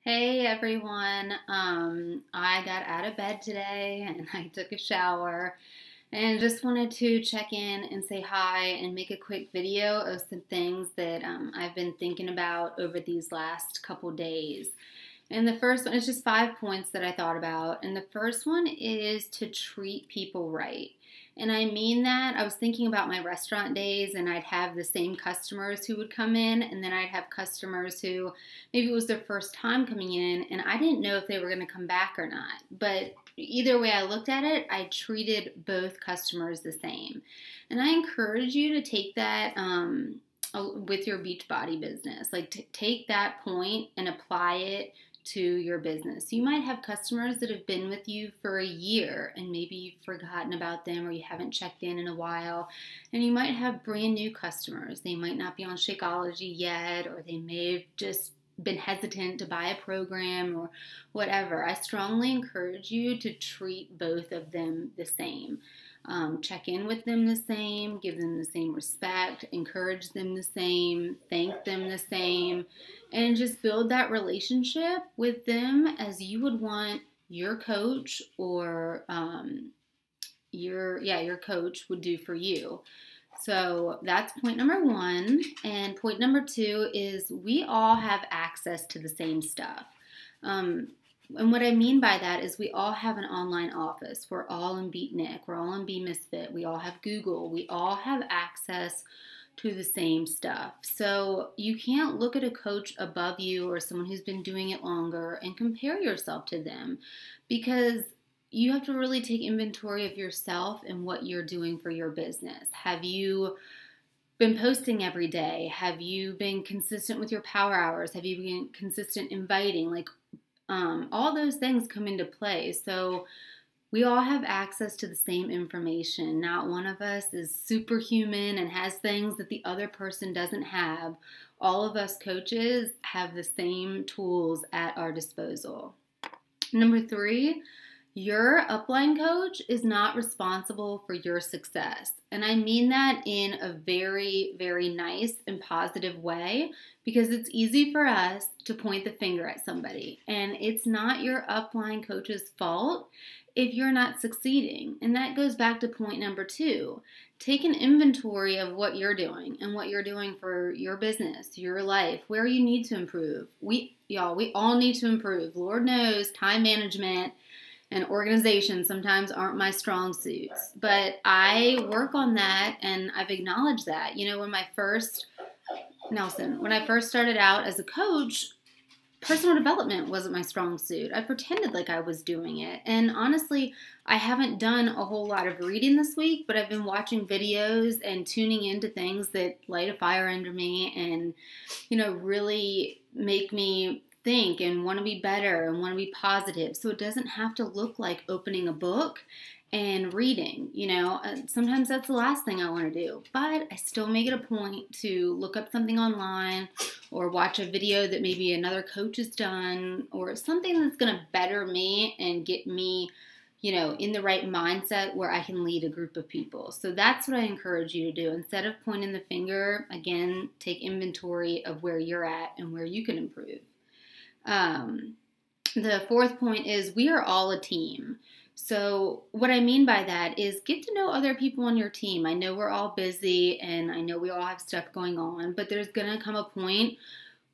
Hey everyone. I got out of bed today and I took a shower and just wanted to check in and say hi and make a quick video of some things that I've been thinking about over these last couple days. And the first one is just 5 points that I thought about. And the first one is to treat people right. And I mean that. I was thinking about my restaurant days, and I'd have the same customers who would come in, and then I'd have customers who maybe it was their first time coming in, and I didn't know if they were going to come back or not. But either way I looked at it, I treated both customers the same. And I encourage you to take that with your Beachbody business. Like, take that point and apply it to your business. You might have customers that have been with you for a year and maybe you've forgotten about them or you haven't checked in a while. And you might have brand new customers. They might not be on Shakeology yet, or they may have just been hesitant to buy a program or whatever. I strongly encourage you to treat both of them the same. Check in with them the same, give them the same respect, encourage them the same, thank them the same, and just build that relationship with them as you would want your coach or your coach would do for you. So that's point number one. And point number two is we all have access to the same stuff. And what I mean by that is we all have an online office. We're all in Beatnik. We're all in Be Misfit. We all have Google. We all have access to the same stuff. So you can't look at a coach above you or someone who's been doing it longer and compare yourself to them, because you have to really take inventory of yourself and what you're doing for your business. Have you been posting every day? Have you been consistent with your power hours? Have you been consistent inviting? All those things come into play. So we all have access to the same information. Not one of us is superhuman and has things that the other person doesn't have. All of us coaches have the same tools at our disposal. Number three, your upline coach is not responsible for your success. And I mean that in a very, very nice and positive way, because it's easy for us to point the finger at somebody. And it's not your upline coach's fault if you're not succeeding. And that goes back to point number two. Take an inventory of what you're doing and what you're doing for your business, your life, where you need to improve. We all need to improve. Lord knows time management and organization sometimes aren't my strong suits, but I work on that and I've acknowledged that. You know, when I first started out as a coach, personal development wasn't my strong suit. I pretended like I was doing it. And honestly, I haven't done a whole lot of reading this week, but I've been watching videos and tuning into things that light a fire under me and, really make me think and want to be better and want to be positive. So it doesn't have to look like opening a book and reading. Sometimes that's the last thing I want to do, but I still make it a point to look up something online or watch a video that maybe another coach has done or something that's going to better me and get me, in the right mindset where I can lead a group of people. So that's what I encourage you to do. Instead of pointing the finger, again, take inventory of where you're at and where you can improve. The fourth point is we are all a team. So what I mean by that is get to know other people on your team. I know we're all busy and I know we all have stuff going on, but there's going to come a point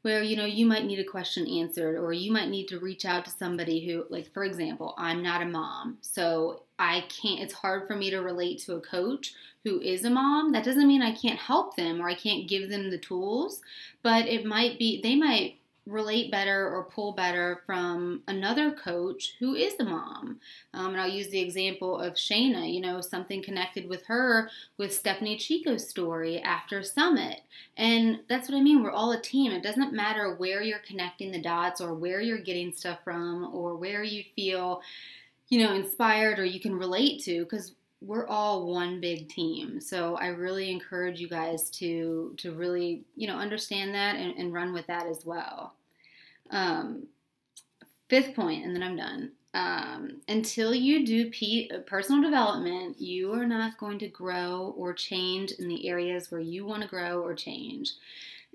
where, you might need a question answered, or you might need to reach out to somebody who, like, for example, I'm not a mom, so it's hard for me to relate to a coach who is a mom. That doesn't mean I can't help them or I can't give them the tools, but they might relate better or pull better from another coach who is a mom. And I'll use the example of Shayna, something connected with her with Stephanie Chico's story after Summit. And that's what I mean. We're all a team. It doesn't matter where you're connecting the dots or where you're getting stuff from or where you feel, inspired or you can relate to, because we're all one big team. So I really encourage you guys to really, understand that and run with that as well. Fifth point, and then I'm done. Until you do personal development, you are not going to grow or change in the areas where you want to grow or change.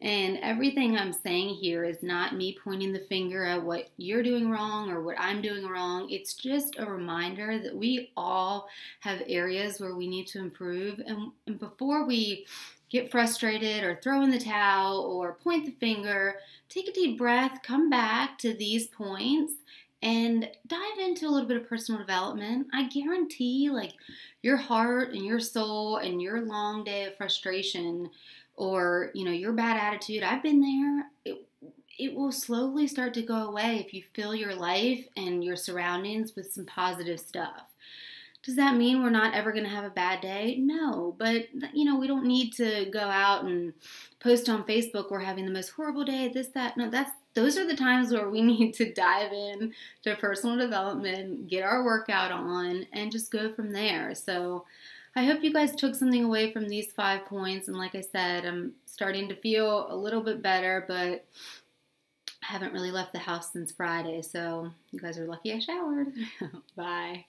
And everything I'm saying here is not me pointing the finger at what you're doing wrong or what I'm doing wrong. It's just a reminder that we all have areas where we need to improve. And before we get frustrated or throw in the towel or point the finger, take a deep breath, come back to these points and dive into a little bit of personal development. I guarantee, like, your heart and your soul and your long day of frustration or, your bad attitude, I've been there. It will slowly start to go away if you fill your life and your surroundings with some positive stuff. Does that mean we're not ever going to have a bad day? No, but we don't need to go out and post on Facebook we're having the most horrible day, this, that. No, those are the times where we need to dive in to personal development, get our workout on, and just go from there. So I hope you guys took something away from these 5 points. And like I said, I'm starting to feel a little bit better, but I haven't really left the house since Friday. So you guys are lucky I showered. Bye.